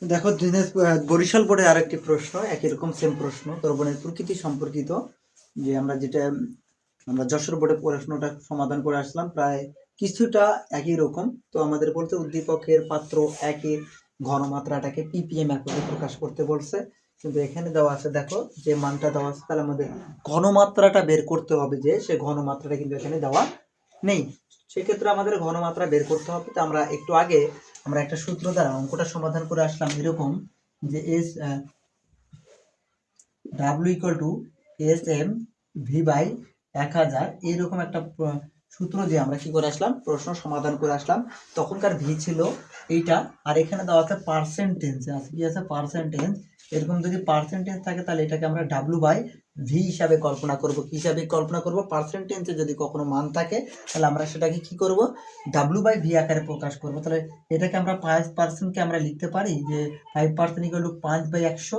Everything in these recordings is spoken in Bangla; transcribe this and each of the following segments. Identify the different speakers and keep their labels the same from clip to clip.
Speaker 1: দেখো বরিশাল বোর্ডে আরেকটি প্রশ্ন, একই রকম সেম প্রশ্ন, দ্রবণের প্রকৃতি সম্পর্কিত। যে আমরা যশোর বোর্ডে প্রশ্নটা সমাধান করে আসলাম, প্রায় কিছুটা একই রকম। তো আমাদের বলতে উদ্দীপকের পাত্র একে ঘনমাত্রাটাকে ppm এককে প্রকাশ করতে বলছে, কিন্তু এখানে দেওয়া আছে, দেখো যে মানটা দেওয়া আছে, তাহলে আমাদের ঘনমাত্রাটা বের করতে হবে, যে সে ঘনমাত্রাটা কিন্তু এখানে দেওয়া নেই। সেক্ষেত্রে আমাদের ঘনমাত্রা বের করতে হবে। তো আমরা একটু আগে আমরা একটা সূত্র দ্বারা অঙ্কটা সমাধান করে আসলাম, এরকম যে S W equal to S M V by 1000, এইরকম একটা সূত্র দিয়ে আমরা কি করে আসলাম, প্রশ্ন সমাধান করে আসলাম। তখনকার ভি ছিল এইটা, আর এখানে দেওয়া আছে পার্সেন্টেজ, আছে কি আছে পার্সেন্টেজ। এরকম যদি পার্সেন্টেজ থাকে তাহলে এটাকে আমরা ডাব্লিউ বাই ভি হিসাবে কল্পনা করব। কি হিসাবে কল্পনা করব? পার্সেন্টেজে যদি কখনো মান থাকে তাহলে আমরা সেটাকে কি করব, ডাব্লিউ বাই ভি আকারে প্রকাশ করব। তাহলে এটাকে আমরা 5%কে আমরা লিখতে পারি যে 5% ইকুয়াল টু 5/100,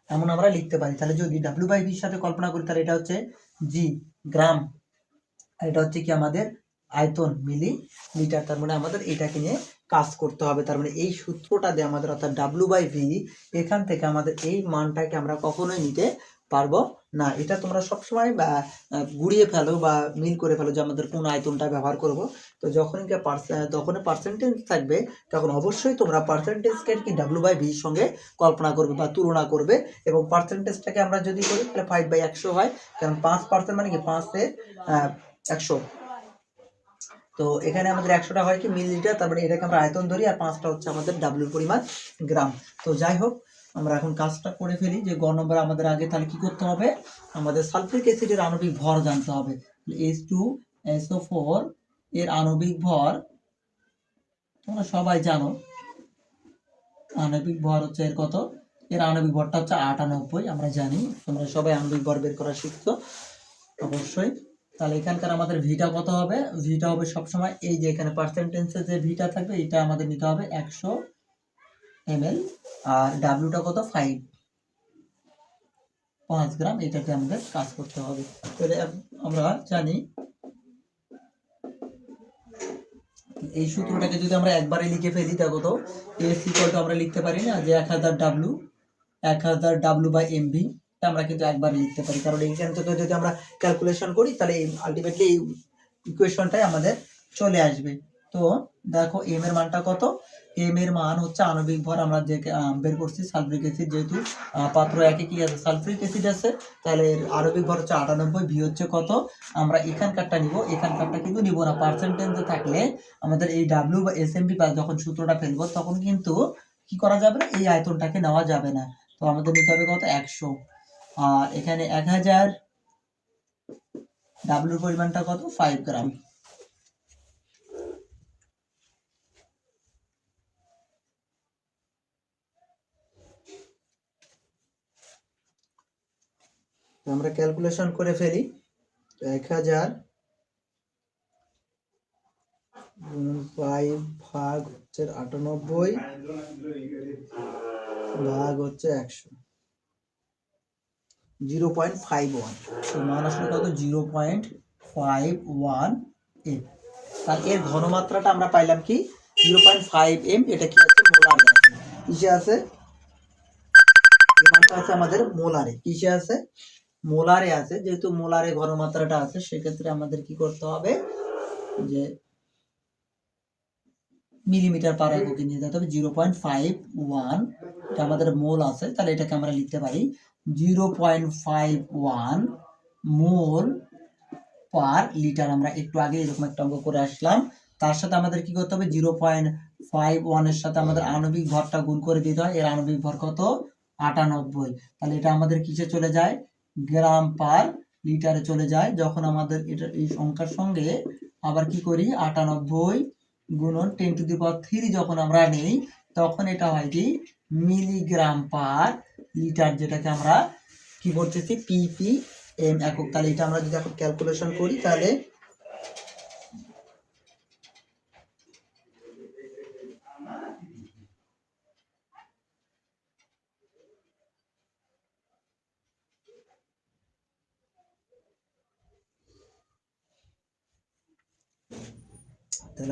Speaker 1: এমন আমরা লিখতে পারি। তাহলে যদি ডাব্লিউ বাই ভির সাথে কল্পনা করি তাহলে এটা হচ্ছে জি গ্রাম, আর এটা হচ্ছে কি আমাদের আয়তন মিলি লিটার। তার মানে আমাদের এটাকে নিয়ে কাজ করতে হবে। তার মানে এই সূত্রটা দিয়ে আমাদের, অর্থাৎ ডাব্লিউ বাই ভি, এখান থেকে আমাদের এই মানটাকে আমরা কখনোই নিতে পারবো না। এটা তোমরা সবসময় গুড়িয়ে ফেলো বা মিল করে ফেলো যে আমাদের কোন আয়তনটা ব্যবহার করব। তো যখনই পার্সেন্টেজ থাকবে তখন অবশ্যই তোমরা পার্সেন্টেজকে কি ডাব্লিউ বাই ভির সঙ্গে কল্পনা করবে বা তুলনা করবে। এবং পার্সেন্টেজটাকে আমরা যদি করি তাহলে 5/100 হয়, কারণ 5% মানে কি 5/100। তো এখানে আমাদের 100টা হয় কি মিলিলিটার, তারপরে এটাকে আমরা আয়তন ধরি, আর 5টা হচ্ছে আমাদের ডাব্লিউর পরিমাণ গ্রাম। তো যাই হোক, আমরা এখন কাজটা করে ফেলি। যে গ নম্বর আমাদের আগে তাহলে কি করতে হবে, আমাদের সালফিউরিক অ্যাসিডের আণবিক ভর জানতে হবে। H2SO4 এর আণবিক ভর তোমরা সবাই জানো, আণবিক ভর হচ্ছে এর কত, এর আণবিক ভরটা হচ্ছে 98, আমরা জানি। তোমরা সবাই আণবিক ভর বের করা শিখছো অবশ্যই। তাহলে এখানকার আমাদের ভিটা কত হবে, ভিটা হবে সবসময় এই যে এখানে পার্সেন্টেজে যে ভিটা থাকবে এটা আমাদের নিতে হবে 100 ml, আর ডাব্লিউটা কত 5 গ্রাম, এটাকে আমাদের কাজ করতে হবে। তাহলে আমরা জানি এই সূত্রটাকে যদি আমরা একবারে লিখে ফেলি, দেখো তো এস ইকুয়াল টু আমরা লিখতে পারি না যে 1000 ডাব্লিউ বাই এমভি, আমরা কিন্তু একবার লিখতে পারি, কারণ এইখান থেকে যদি আমরা ক্যালকুলেশন করি তাহলে আলটিমেটলি এই ইকুয়েশনটাই আমাদের চলে আসবে। তো দেখো এম এর মানটা কত, এম এর মান হচ্ছে আণবিক ভর আমরা যে বের করছি সালফিউরিক অ্যাসিড, যেহেতু পাত্র একে কি আছে সালফিউরিক অ্যাসিড আছে, তাহলে এর আণবিক ভর হচ্ছে 98, ভি হচ্ছে কত, আমরা এখানকারটা নিব, এখানকারটা কিন্তু নিব না। পার্সেন্টেজে থাকলে আমাদের এই ডাব্লিউ বা এসএমপি বা যখন সূত্রটা ফেলবো তখন কিন্তু কি করা যাবে না, এই আয়তনটাকে নেওয়া যাবে না। তো আমাদের নিতে হবে কত 100, আর এখানে 1000 ডাব্লিউর পরিমাণটা কত 5 গ্রাম। আমরা ক্যালকুলেশন করে ফেলি। 1000 5 ভাগ হচ্ছে 98 ভাগ হচ্ছে 100, 0.51। তো মান আসলে কত 0.51 এম। তাহলে এর ঘনমাত্রাটা আমরা পাইলাম কি 0.5 এম। এটা কি আছে, মোলারে আছে। কিসে আছে, এই মানটা আছে আমাদের মোলারে। কিসে আছে, মোলারে আছে। যেহেতু মোলারে ঘনমাত্রাটা আছে সেক্ষেত্রে আমাদের কি করতে হবে, যে মিলিমিটার পার এককে নিয়ে যেতে হবে। 0.51 এটা আমাদের মোল আছে, তাহলে এটাকে আমরা লিখতে পারি 0.51 মোল পার লিটার। আমরা একটু আগে এরকম একটা অঙ্ক করে আসলাম। তার সাথে আমাদের কি করতে হবে, 0.51 এর সাথে আমাদের আণবিক ভরটা গুণ করে দিতে হয়। এর আণবিক ভর কত 98, তাহলে এটা আমাদের কিসে চলে যায়, গ্রাম পার লিটারে চলে যায়। যখন আমাদের এটা এই সংখ্যার সঙ্গে আবার কি করি 98 গুণন 10⁻³ যখন আমরা নেই, তখন এটা হয় কি মিলিগ্রাম পার লিটার, যেটাকে আমরা কি বলতেছি ppm একক। তাহলে এটা আমরা যদি এখন ক্যালকুলেশন করি তাহলে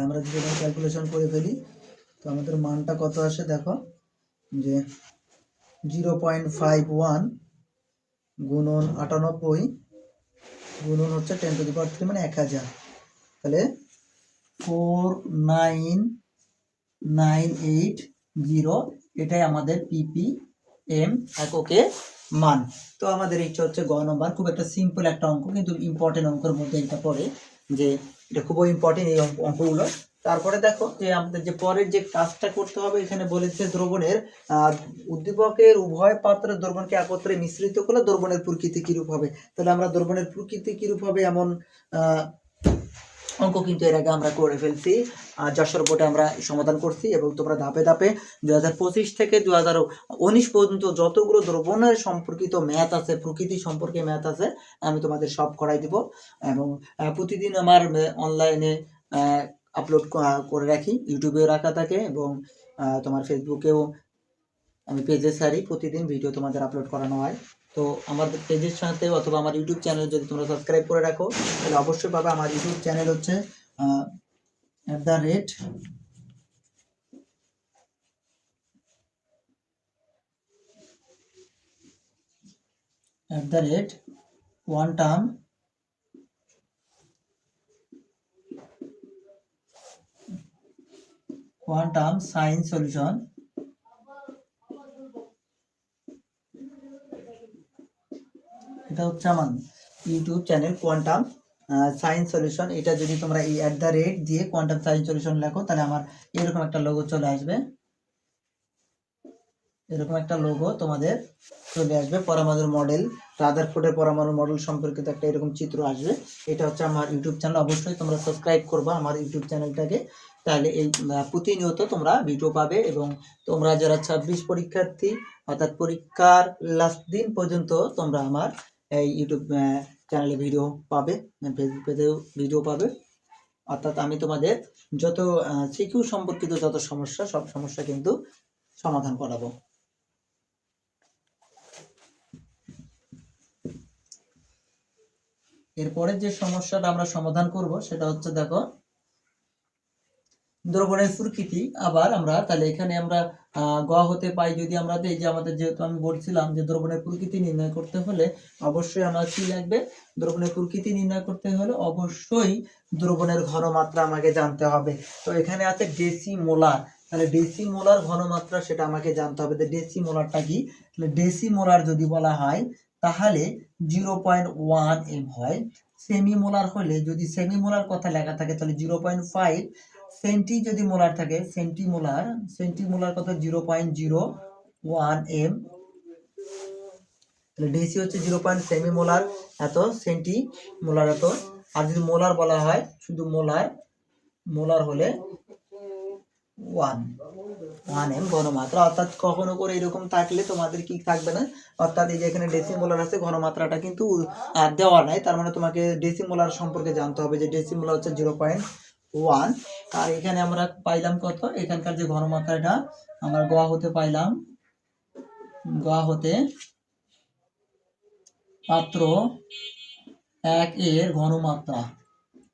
Speaker 1: আমরা যদি ক্যালকুলেশন করে ফেলি তো আমাদের মানটা কত আসে, দেখো যে 0.51 গুণন 98 গুণন হচ্ছে 10⁻³ মানে 1000, তাহলে 49980, এটাই আমাদের ppm এককে মান। তো আমাদের এইটা হচ্ছে গ নম্বর, খুব একটা সিম্পল একটা অঙ্ক, কিন্তু ইম্পর্টেন্ট অঙ্কের মধ্যে এটা পড়ে, যে এটা খুবই ইম্পর্টেন্ট এই অঙ্কগুলো। তারপরে দেখো যে আমাদের যে পরের যে কাজটা করতে হবে, এখানে বলেছে দ্রবণের উদ্দীপকের উভয় পাত্রের দ্রবণকে একত্রে মিশ্রিত করলে দ্রবণের প্রকৃতি কিরূপ হবে। তাহলে আমরা দ্রবণের প্রকৃতি কিরূপ হবে এমন অঙ্ক কিন্তু এর আগে আমরা করে ফেলছি, যশোর বোর্ডে আমরা সমাধান করছি, এবং তোমরা ধাপে ধাপে 2025 থেকে 2019 পর্যন্ত যতগুলো দ্রবণের সম্পর্কিত ম্যাথ আছে, প্রকৃতি সম্পর্কে ম্যাথ আছে, আমি তোমাদের সব করাই দিব। এবং প্রতিদিন আমার অনলাইনে আপলোড করে রাখি, ইউটিউবেও রাখা থাকে, এবং তোমার ফেসবুকেও আমি পেজে ছাড়ি, প্রতিদিন ভিডিও তোমাদের আপলোড করানো হয়। তো আমার পেজের সাথে অথবা আমার ইউটিউব চ্যানেল যদি তোমরা সাবস্ক্রাইব করে রাখো, তাহলে অবশ্যই পাবে। আমার ইউটিউব চ্যানেল হচ্ছে quantum science solution, এটা হচ্ছে আমার YouTube channel quantum science solution. এটা যদি তোমরা এই দিয়ে কোয়ান্টাম সায়েন্স সলিউশন লেখো, তাহলে আমার এরকম একটা লোগো চলে আসবে, এরকম একটা লোগো তোমাদের চলে আসবে। পরমাণুর মডেল, রাদারফোর্ডের পরমাণু মডেল সম্পর্কিত একটা এরকম চিত্র আসবে। এটা হচ্ছে আমার ইউটিউব চ্যানেল, অবশ্যই তোমরা সাবস্ক্রাইব করবা আমার ইউটিউব চ্যানেলটাকে, তাহলে এই প্রতিনিয়ত তোমরা ভিডিও পাবে। এবং তোমরা যারা 26 পরীক্ষার্থী, অর্থাৎ পরীক্ষার লাস্ট দিন পর্যন্ত তোমরা আমার এই ইউটিউব চ্যানেলে ভিডিও পাবে, ফেসবুক পেজেও ভিডিও পাবে। অর্থাৎ আমি তোমাদের যত সিকিউ সম্পর্কিত যত সমস্যা, সব সমস্যা কিন্তু সমাধান করাবো। এরপরে যে সমস্যাটা আমরা সমাধান করব সেটা হচ্ছে, দেখো দ্রবণের প্রকৃতি। আবার আমরা তাহলে এখানে আমরা গ হতে পাই, যদি আমরা এই যে আমাদের, যেহেতু আমি বলছিলাম যে দ্রবণের প্রকৃতি নির্ণয় করতে হলে অবশ্যই আমার কি লাগবে, দ্রবণের প্রকৃতি নির্ণয় করতে হলে অবশ্যই দ্রবণের ঘনমাত্রা আমাকে জানতে হবে। তো এখানে আছে ডেসিমোলার, তাহলে ডেসিমোলার ঘনমাত্রা সেটা আমাকে জানতে হবে। ডেসিমোলারটা কি, তাহলে ডেসিমোলার যদি বলা হয় তাহলে 0.1 m হয়। সেমিমোলার হলে, যদি সেমিমোলার কথা লেখা থাকে তাহলে 0.5, সেন্টি যদি মোলার থাকে, সেন্টিমোলার কত 0.01 m, তাহলে ডেসি হচ্ছে 0. সেমিমোলার এত, সেন্টিমোলার এত। আর যদি মোলার বলা হয়, শুধু মোলার হলে 1 m ঘনমাত্রা। অর্থাৎ কখনো করে এরকম থাকলে তোমাদের কি থাকবে না, অর্থাৎ এই যে এখানে ডেসিমোলার আছে, ঘনমাত্রাটা কিন্তু দেওয়া নাই, তার মানে তোমাকে ডেসিমোলার সম্পর্কে জানতে হবে যে ডেসিমোলার হচ্ছে 0.1। আর এখানে আমরা পাইলাম কত, এখানকার যে ঘনমাত্রাটা আমরা গ হতে পাইলাম, গ হতে পাত্র 1 এর ঘনমাত্রা,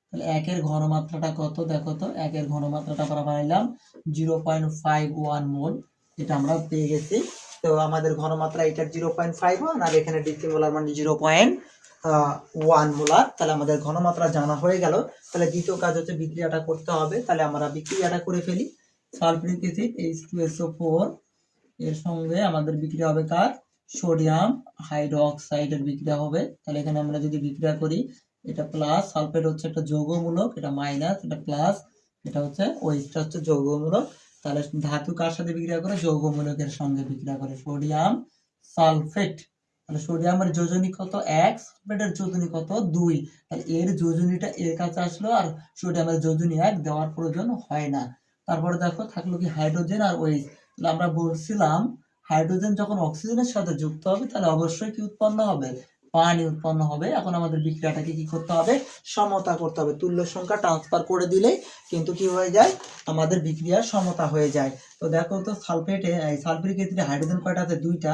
Speaker 1: তাহলে 1 এর ঘনমাত্রাটা কত দেখো তো, 1 এর ঘনমাত্রাটা আমরা পাইলাম 0.51 মোল, এটা আমরা পেয়ে গেছি। তো আমাদের ঘনমাত্রা এটা 0.51, আর এখানে ডেসিমোলার মানে 0.1 মোলার। তাহলে আমাদের ঘনমাত্রা জানা হয়ে গেল। তাহলে দ্বিতীয় কাজ হচ্ছে বিক্রিয়াটা করতে হবে। তাহলে আমরা বিক্রিয়াটা করে ফেলি। সালফিউরিক অ্যাসিড H2SO4 এর সঙ্গে আমাদের বিক্রিয়া হবে কার, সোডিয়াম হাইড্রোক্সাইডের বিক্রিয়া হবে। তাহলে এখানে আমরা যদি বিক্রিয়া করি, এটা প্লাস, সালফেট হচ্ছে একটা যৌগমূলক, এটা মাইনাস, এটা প্লাস, এটা হচ্ছে ওইটা হচ্ছে যৌগমূলক। তাহলে ধাতু কার সাথে বিক্রিয়া করে, যৌগমূলকের সঙ্গে বিক্রিয়া করে, সোডিয়াম সালফেট। তাহলে সোডিয়ামের যোজনী কত 1, সালফেটের যোজনী কত 2, তাহলে এর যোজনীটা এর কাছে আসলো, আর সোডিয়ামের যোজনী 1 দেওয়ার প্রয়োজন হয় না। তারপরে দেখো থাকলো কি হাইড্রোজেন আর ওএইচ। তাহলে আমরা বলছিলাম হাইড্রোজেন যখন অক্সিজেনের সাথে যুক্ত হবে তাহলে অবশ্যই কি উৎপন্ন হবে, পানি উৎপন্ন হবে। এখন আমাদের বিক্রিয়াটাকে কি করতে হবে, সমতা করতে হবে। তুল্য সংখ্যা ট্রান্সফার করে দিলে কিন্তু কি হয়ে যায়, আমাদের বিক্রিয়া সমতা হয়ে যায়। তো দেখো তো সালফেটে, সালফিউরিক অ্যাসিডে হাইড্রোজেন কয়টা আছে, 2টা,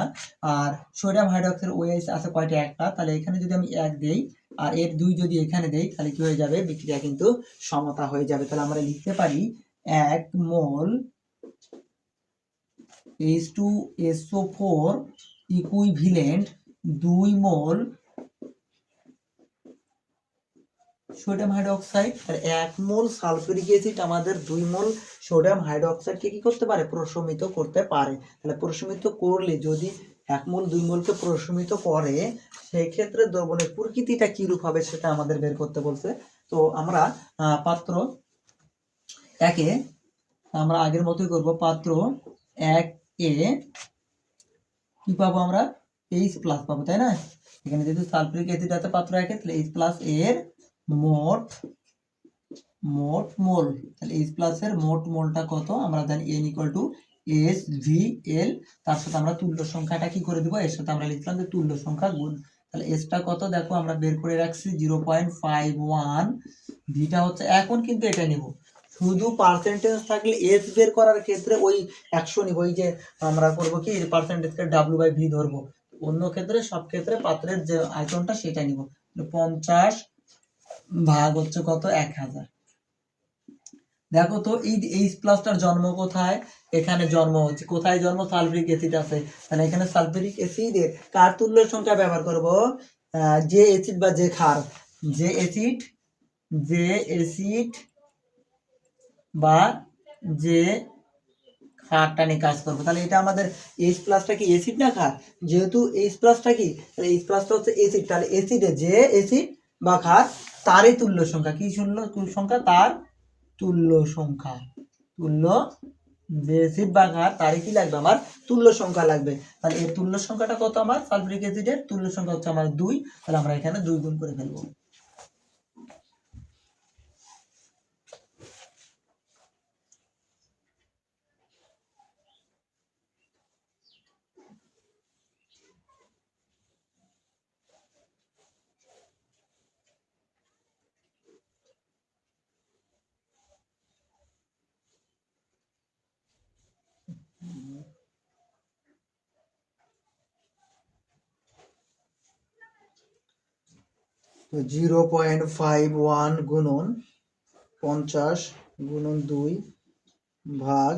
Speaker 1: আর সোডিয়াম হাইড্রোক্সাইড OH আছে কয়টা, 1টা। তাহলে এখানে যদি আমি 1 দেই আর এর 2 যদি এখানে দেই, তাহলে কি হয়ে যাবে, বিক্রিয়া কিন্তু সমতা হয়ে যাবে। তাহলে আমরা লিখতে পারি 1 mole H2SO4 equivalent 2 mole sodium hydroxide আর 1 মোল সালফিউরিক অ্যাসিড আমাদের 2 মোল সোডিয়াম হাইড্রোক্সাইডকে কি করতে পারে, প্রশমিত করতে পারে। তাহলে প্রশমিত করলে যদি 1 মোল 2 মোলকে প্রশমিত করে, সেই ক্ষেত্রে দ্রবণের প্রকৃতিটা কি রূপ হবে সেটা আমাদের বের করতে বলছে। তো আমরা পাত্র একে আমরা আগের মতোই করব। পাত্র 1 এ কি পাবো আমরা, H+ পাবো, তাই না? এখানে যেহেতু সালফিউরিক অ্যাসিড আছে পাত্র একে, তাহলে H+ এর মোট মোল, তাহলে H+ এর মোট মোলটা কত আমরা জানি, N = HVL। তার সাথে আমরা তুল্য সংখ্যাটা কি করে দিব, এর সাথে আমরা লিখলাম যে তুল্য সংখ্যা গুণ। তাহলে H টা কত দেখো আমরা বের করে রাখছি 0.51, ভিটা হচ্ছে, এখন কিন্তু এটা নিব শুধু পার্সেন্টেজ থাকলে এস বের করার ক্ষেত্রে ওই 100 নিব, ওই যে আমরা করব কি পার্সেন্টেজকে W/V ধরবো। অন্য ক্ষেত্রে সব ক্ষেত্রে পাত্রের যে আয়তনটা সেটা নিব। 50 ভাগ হচ্ছে কত, 1000। দেখো তো এই H+টার জন্ম কোথায়, এখানে জন্ম হচ্ছে, কোথায় জন্ম, সালফিউরিক অ্যাসিড আছে, তাহলে এখানে সালফিউরিক অ্যাসিডের কার তুল্য সংখ্যা ব্যবহার করব, যে অ্যাসিড বা যে ক্ষার, যে অ্যাসিড বা যে ক্ষারটা নিয়ে কাজ করবো। তাহলে এটা আমাদের H+টা কি অ্যাসিড না ক্ষার, যেহেতু H+টা কি, তাহলে H+টা হচ্ছে অ্যাসিড, তাহলে অ্যাসিডে যে অ্যাসিড বা ক্ষার তারই তুল্য সংখ্যা, কি সংখ্যা, তার তুল্য সংখ্যা, যে অ্যাসিড বা ক্ষার তারই কি লাগবে, আমার তুল্য সংখ্যা লাগবে। তাহলে এর তুল্য সংখ্যাটা কত, আমার সালফিউরিক অ্যাসিডের তুল্য সংখ্যা হচ্ছে আমার 2, তাহলে আমরা এখানে 2 গুণ করে ফেলবো। তো 0.51 গুণন 50 গুণন 2 ভাগ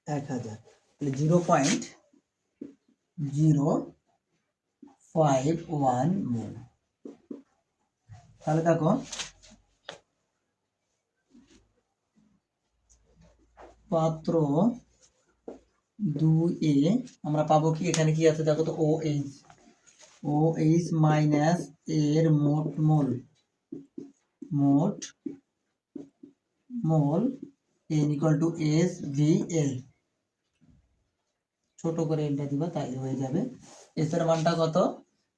Speaker 1: 1000, তাহলে 0.051 মোল। তাহলে দেখো পাত্র 2 এ আমরা পাবো কি, এখানে কি আছে দেখো তো, OH মাইনাস এর মোট মোল N = SVL, ছোট করে এটা দিবা তাই হয়ে যাবে। এস এর মানটা কত,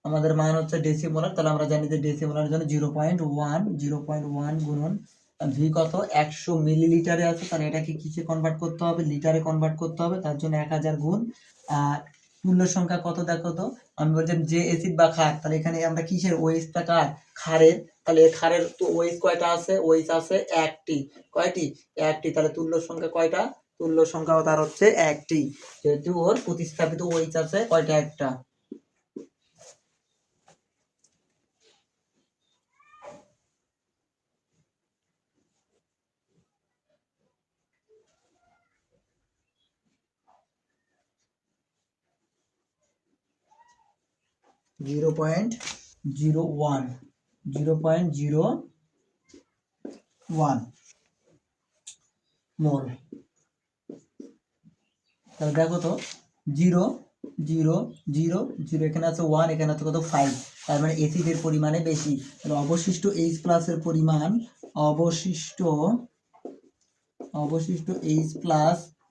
Speaker 1: আমাদের মান হচ্ছে ডেসিমোলার, তাহলে আমরা জানি যে ডেসিমোলার জন্য 0.1 গুণন ভি কত, 100 মিলিলিটারে আছে, তাহলে এটাকে কিসে কনভার্ট করতে হবে, লিটারে কনভার্ট করতে হবে, তার জন্য 1000 গুণ। আর তুল্য সংখ্যা কত দেখো তো, আমি বলছিলাম যে অ্যাসিড বা ক্ষার, তাহলে এখানে আমরা কিসের, ওএইচটা কার, ক্ষারের, তাহলে ক্ষারের তো ওএইচ কয়টা আছে, ওএইচ আছে একটি, কয়টি, একটি, তাহলে তুল্য সংখ্যা কয়টা, তুল্য সংখ্যা তার হচ্ছে একটি, যেহেতু ওর প্রতিস্থাপিত ওএইচ আছে কয়টা, একটা। Zero point zero one mole. তাহলে দেখো তো 0.000 এখানে আছে 1, এখানে আছে কত, 5, তার মানে অ্যাসিডের পরিমাণে বেশি। তাহলে অবশিষ্ট H+ এর পরিমাণ, অবশিষ্ট H+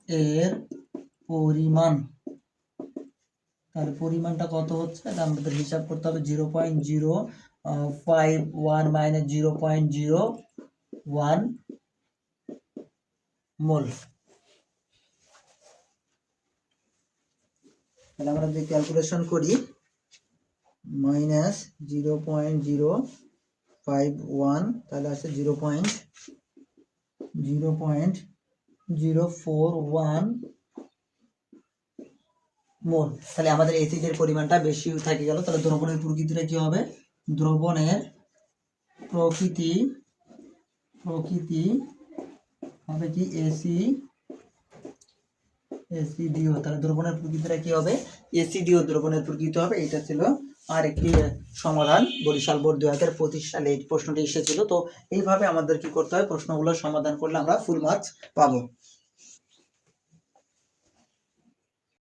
Speaker 1: এর পরিমাণ, তাহলে পরিমাণটা কত হচ্ছে, এটা আমাদের হিসাব করতে হবে, 0.051 মাইনাস 0.01 মোল। তাহলে আমরা যদি ক্যালকুলেশন করি, মাইনাস 0.051, তাহলে আছে 0.041 মোল। তাহলে আমাদের অ্যাসিডের পরিমাণটা বেশি থাকে গেল। তাহলে দ্রবণের প্রকৃতিটা কি হবে, দ্রবণের প্রকৃতি হবে কি, এসিডিও, তাহলে দ্রবণের প্রকৃতিটা কি হবে? এসিডিও দ্রবণের প্রকৃতি হবে। এটা ছিল আর একটি সমাধান, বরিশাল বোর্ড 2025 সালে এই প্রশ্নটি এসেছিল। তো এইভাবে আমাদের কি করতে হয়, প্রশ্নগুলো সমাধান করলে আমরা ফুল মার্কস পাবো।